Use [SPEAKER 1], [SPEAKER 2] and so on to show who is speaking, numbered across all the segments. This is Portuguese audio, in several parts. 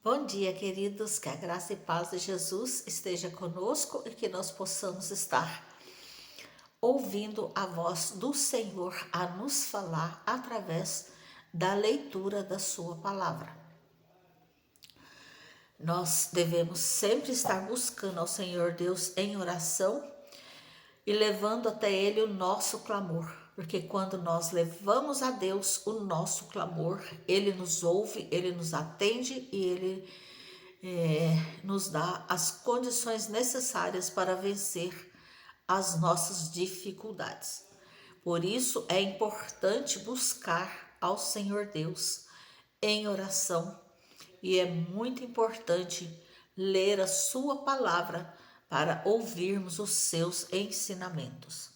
[SPEAKER 1] Bom dia, queridos, que a graça e paz de Jesus esteja conosco e que nós possamos estar ouvindo a voz do Senhor a nos falar através da leitura da sua palavra. Nós devemos sempre estar buscando ao Senhor Deus em oração e levando até Ele o nosso clamor, porque quando nós levamos a Deus o nosso clamor, Ele nos ouve, Ele nos atende e Ele nos dá as condições necessárias para vencer as nossas dificuldades. Por isso é importante buscar ao Senhor Deus em oração e é muito importante ler a sua palavra para ouvirmos os seus ensinamentos.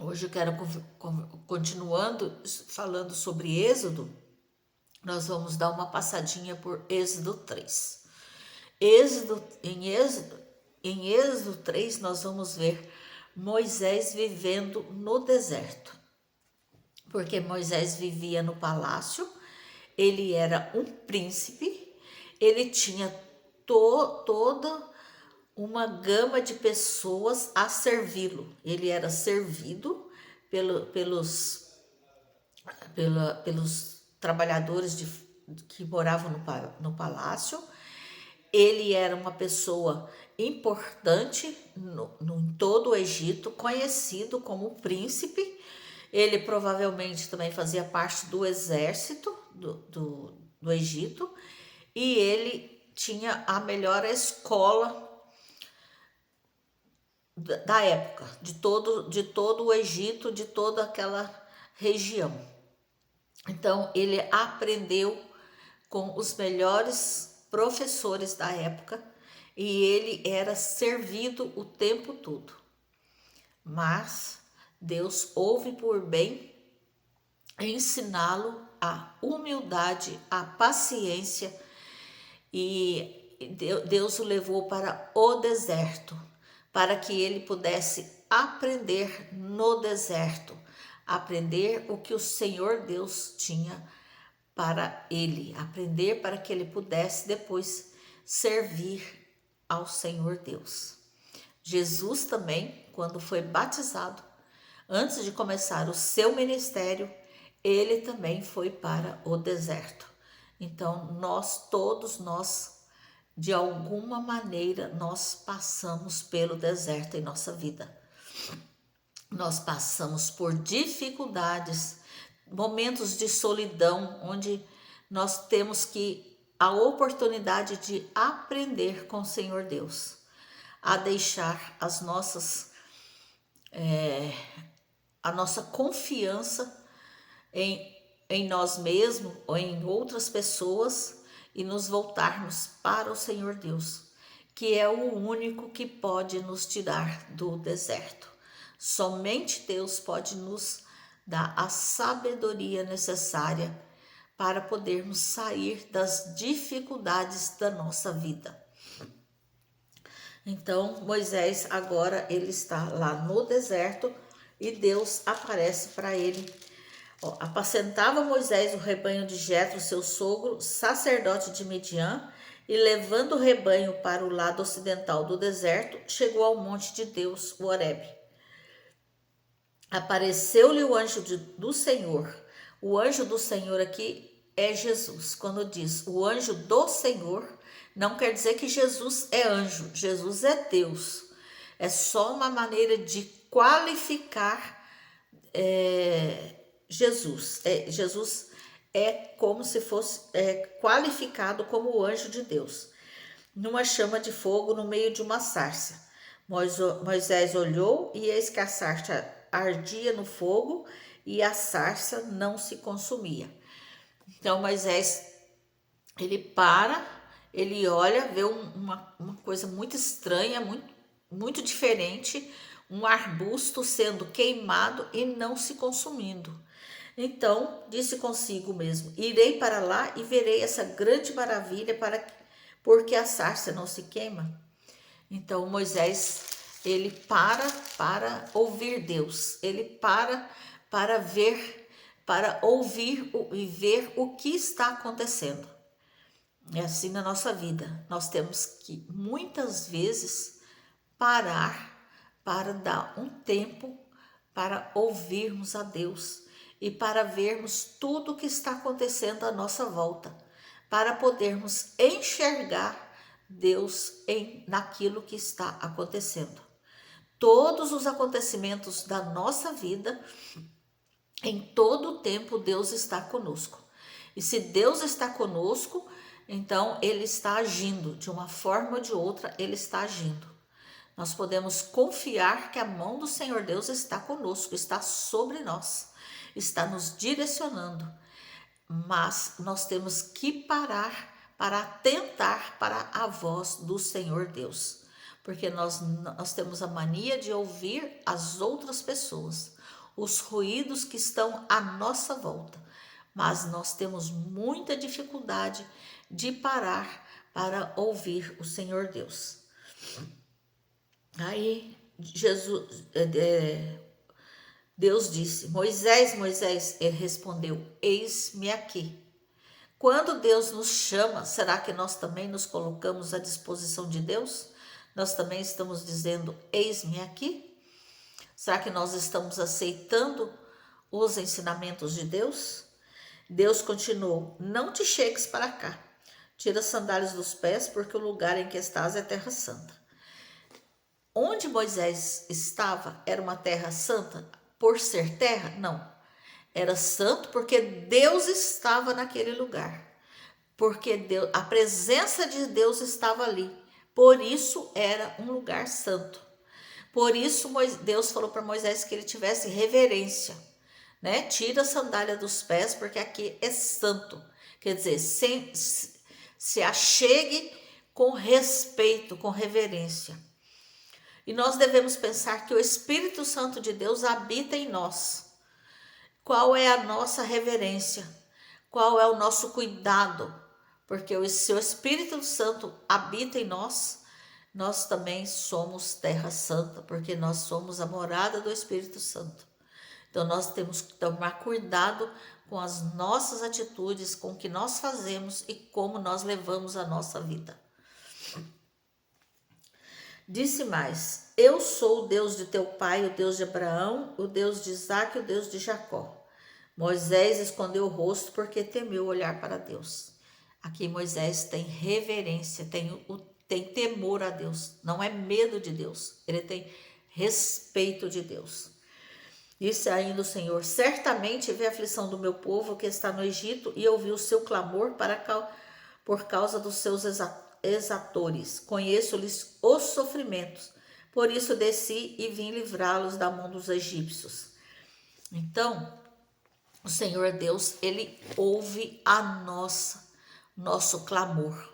[SPEAKER 1] Hoje eu quero, continuando falando sobre Êxodo, nós vamos dar uma passadinha por Êxodo 3. Em Êxodo 3, nós vamos ver Moisés vivendo no deserto. Porque Moisés vivia no palácio, ele era um príncipe, ele tinha toda uma gama de pessoas a servi-lo. Ele era servido pelos trabalhadores que moravam no palácio. Ele era uma pessoa importante em todo o Egito, conhecido como príncipe. Ele provavelmente também fazia parte do exército do Egito e ele tinha a melhor escola da época, de todo o Egito, de toda aquela região. Então, ele aprendeu com os melhores professores da época e ele era servido o tempo todo. Mas Deus houve por bem ensiná-lo a humildade, a paciência e Deus o levou para o deserto, para que ele pudesse aprender no deserto, aprender o que o Senhor Deus tinha para ele, aprender para que ele pudesse depois servir ao Senhor Deus. Jesus também, quando foi batizado, antes de começar o seu ministério, ele também foi para o deserto. Então, todos nós, de alguma maneira, nós passamos pelo deserto em nossa vida. Nós passamos por dificuldades, momentos de solidão, onde nós temos a oportunidade de aprender com o Senhor Deus, a deixar a nossa confiança em nós mesmos ou em outras pessoas e nos voltarmos para o Senhor Deus, que é o único que pode nos tirar do deserto. Somente Deus pode nos dar a sabedoria necessária para podermos sair das dificuldades da nossa vida. Então, Moisés agora ele está lá no deserto e Deus aparece para ele. Apacentava Moisés o rebanho de Jetro, seu sogro, sacerdote de Midian, e levando o rebanho para o lado ocidental do deserto, chegou ao monte de Deus, o Horebe. Apareceu-lhe o anjo do Senhor. O anjo do Senhor aqui é Jesus. Quando diz o anjo do Senhor, não quer dizer que Jesus é anjo. Jesus é Deus. É só uma maneira de qualificar Jesus. Jesus é como se fosse qualificado como o anjo de Deus, numa chama de fogo no meio de uma sarça. Moisés olhou e eis que a sarça ardia no fogo e a sarça não se consumia. Então Moisés, ele olha, vê uma coisa muito estranha, muito diferente, um arbusto sendo queimado e não se consumindo. Então disse consigo mesmo: irei para lá e verei essa grande maravilha, porque a sarça não se queima. Então Moisés, ele para ouvir Deus, ele para ver, para ouvir e ver o que está acontecendo. É assim na nossa vida. Nós temos que muitas vezes parar para dar um tempo para ouvirmos a Deus e para vermos tudo o que está acontecendo à nossa volta, para podermos enxergar Deus naquilo que está acontecendo. Todos os acontecimentos da nossa vida, em todo o tempo, Deus está conosco. E se Deus está conosco, então Ele está agindo, de uma forma ou de outra, Ele está agindo. Nós podemos confiar que a mão do Senhor Deus está conosco, está sobre nós, está nos direcionando. Mas nós temos que parar para atentar para a voz do Senhor Deus. Porque nós temos a mania de ouvir as outras pessoas, os ruídos que estão à nossa volta. Mas nós temos muita dificuldade de parar para ouvir o Senhor Deus. Aí Deus disse: Moisés, Moisés, ele respondeu: eis-me aqui. Quando Deus nos chama, será que nós também nos colocamos à disposição de Deus? Nós também estamos dizendo: eis-me aqui? Será que nós estamos aceitando os ensinamentos de Deus? Deus continuou: não te chegues para cá, tira as sandálias dos pés, porque o lugar em que estás é terra santa. Onde Moisés estava era uma terra santa por ser terra? Não. Era santo porque Deus estava naquele lugar. Porque a presença de Deus estava ali. Por isso era um lugar santo. Por isso Deus falou para Moisés que ele tivesse reverência, né? Tira a sandália dos pés, porque aqui é santo. Quer dizer, se achegue com respeito, com reverência. E nós devemos pensar que o Espírito Santo de Deus habita em nós. Qual é a nossa reverência? Qual é o nosso cuidado? Porque se o Espírito Santo habita em nós, nós também somos terra santa, porque nós somos a morada do Espírito Santo. Então nós temos que tomar cuidado com as nossas atitudes, com o que nós fazemos e como nós levamos a nossa vida. Disse mais: eu sou o Deus de teu pai, o Deus de Abraão, o Deus de Isaque, o Deus de Jacó. Moisés escondeu o rosto porque temeu olhar para Deus. Aqui Moisés tem reverência, tem temor a Deus, não é medo de Deus, ele tem respeito de Deus. Disse ainda o Senhor: certamente vê a aflição do meu povo que está no Egito e ouvi o seu clamor por causa dos seus exatores. Conheço-lhes os sofrimentos, por isso desci e vim livrá-los da mão dos egípcios. Então, o Senhor Deus, ele ouve nosso clamor.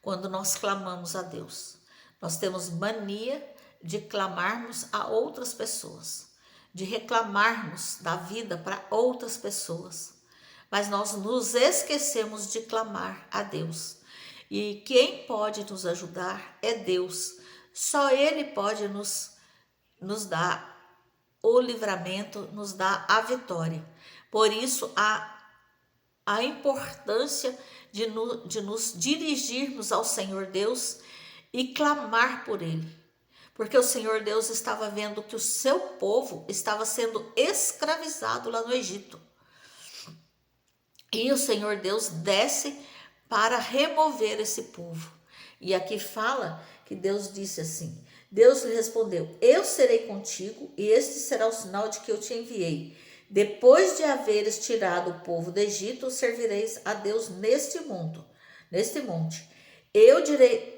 [SPEAKER 1] Quando nós clamamos a Deus, nós temos mania de clamarmos a outras pessoas, de reclamarmos da vida para outras pessoas, mas nós nos esquecemos de clamar a Deus. E quem pode nos ajudar é Deus. Só Ele pode nos dar o livramento, nos dar a vitória. Por isso, a importância de nos dirigirmos ao Senhor Deus e clamar por Ele. Porque o Senhor Deus estava vendo que o seu povo estava sendo escravizado lá no Egito. E o Senhor Deus desce para remover esse povo. E aqui fala que Deus disse assim: Deus lhe respondeu: eu serei contigo, e este será o sinal de que eu te enviei. Depois de haveres tirado o povo do Egito, servireis a Deus neste monte. Eu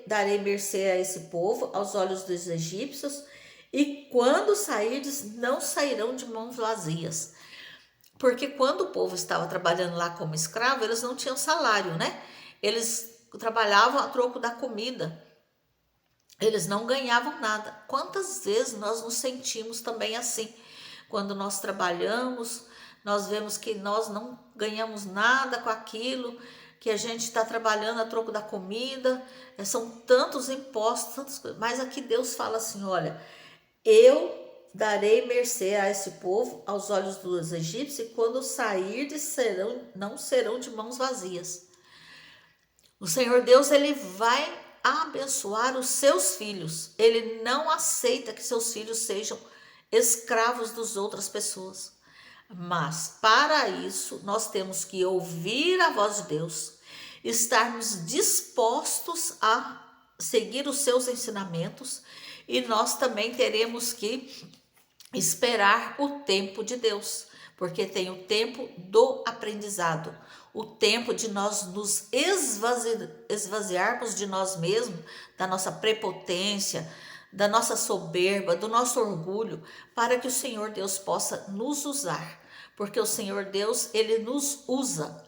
[SPEAKER 1] darei mercê a esse povo, aos olhos dos egípcios, e quando sairdes, não sairão de mãos vazias. Porque quando o povo estava trabalhando lá como escravo, eles não tinham salário, né? Eles trabalhavam a troco da comida. Eles não ganhavam nada. Quantas vezes nós nos sentimos também assim? Quando nós trabalhamos, nós vemos que nós não ganhamos nada com aquilo, que a gente está trabalhando a troco da comida, são tantos impostos, tantas coisas. Mas aqui Deus fala assim: olha, eu darei mercê a esse povo aos olhos dos egípcios, e quando sairdes não serão de mãos vazias. O Senhor Deus, ele vai abençoar os seus filhos. Ele não aceita que seus filhos sejam escravos das outras pessoas. Mas para isso, nós temos que ouvir a voz de Deus, estarmos dispostos a seguir os seus ensinamentos, e nós também teremos que esperar o tempo de Deus, porque tem o tempo do aprendizado, o tempo de nós nos esvaziarmos de nós mesmos, da nossa prepotência, da nossa soberba, do nosso orgulho, para que o Senhor Deus possa nos usar, porque o Senhor Deus, ele nos usa.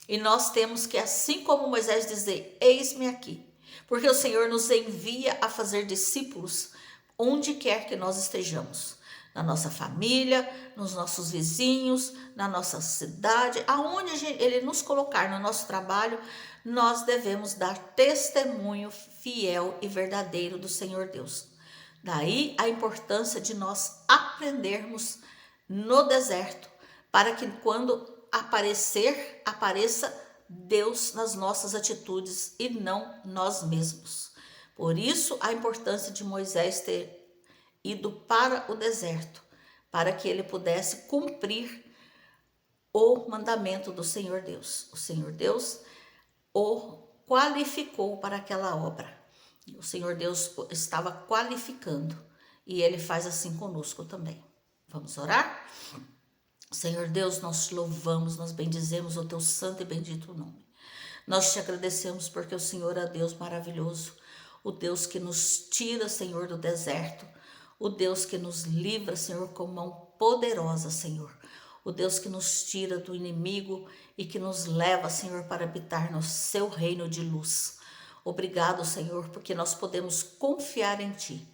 [SPEAKER 1] E nós temos que, assim como Moisés, dizer: eis-me aqui, porque o Senhor nos envia a fazer discípulos onde quer que nós estejamos, na nossa família, nos nossos vizinhos, na nossa cidade, aonde ele nos colocar, no nosso trabalho, nós devemos dar testemunho fiel e verdadeiro do Senhor Deus. Daí a importância de nós aprendermos no deserto, para que quando apareça Deus nas nossas atitudes e não nós mesmos. Por isso a importância de Moisés ter ido para o deserto, para que ele pudesse cumprir o mandamento do Senhor Deus. O Senhor Deus o qualificou para aquela obra. O Senhor Deus estava qualificando, e ele faz assim conosco também. Vamos orar? Senhor Deus, nós te louvamos, nós bendizemos o teu santo e bendito nome. Nós te agradecemos porque o Senhor é Deus maravilhoso, o Deus que nos tira, Senhor, do deserto, o Deus que nos livra, Senhor, com mão poderosa, Senhor, o Deus que nos tira do inimigo e que nos leva, Senhor, para habitar no seu reino de luz. Obrigado, Senhor, porque nós podemos confiar em Ti,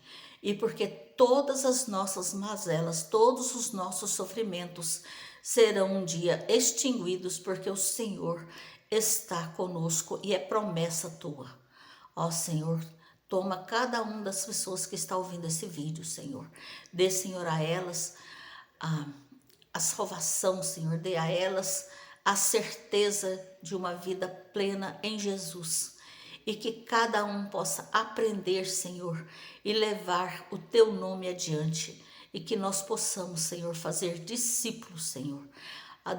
[SPEAKER 1] e porque todas as nossas mazelas, todos os nossos sofrimentos serão um dia extinguidos, porque o Senhor está conosco e é promessa Tua. Ó Senhor, toma cada uma das pessoas que está ouvindo esse vídeo, Senhor. Dê, Senhor, a elas a salvação, Senhor. Dê a elas a certeza de uma vida plena em Jesus. E que cada um possa aprender, Senhor, e levar o teu nome adiante. E que nós possamos, Senhor, fazer discípulos, Senhor.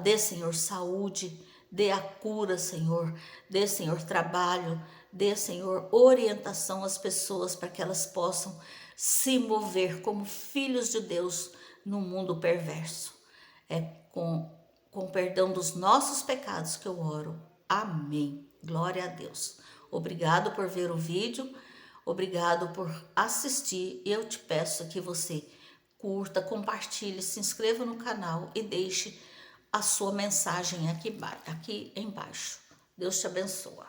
[SPEAKER 1] Dê, Senhor, saúde, dê a cura, Senhor. Dê, Senhor, trabalho. Dê, Senhor, orientação às pessoas para que elas possam se mover como filhos de Deus no mundo perverso. É com perdão dos nossos pecados que eu oro. Amém. Glória a Deus. Obrigado por ver o vídeo, obrigado por assistir. Eu te peço que você curta, compartilhe, se inscreva no canal e deixe a sua mensagem aqui embaixo. Deus te abençoe.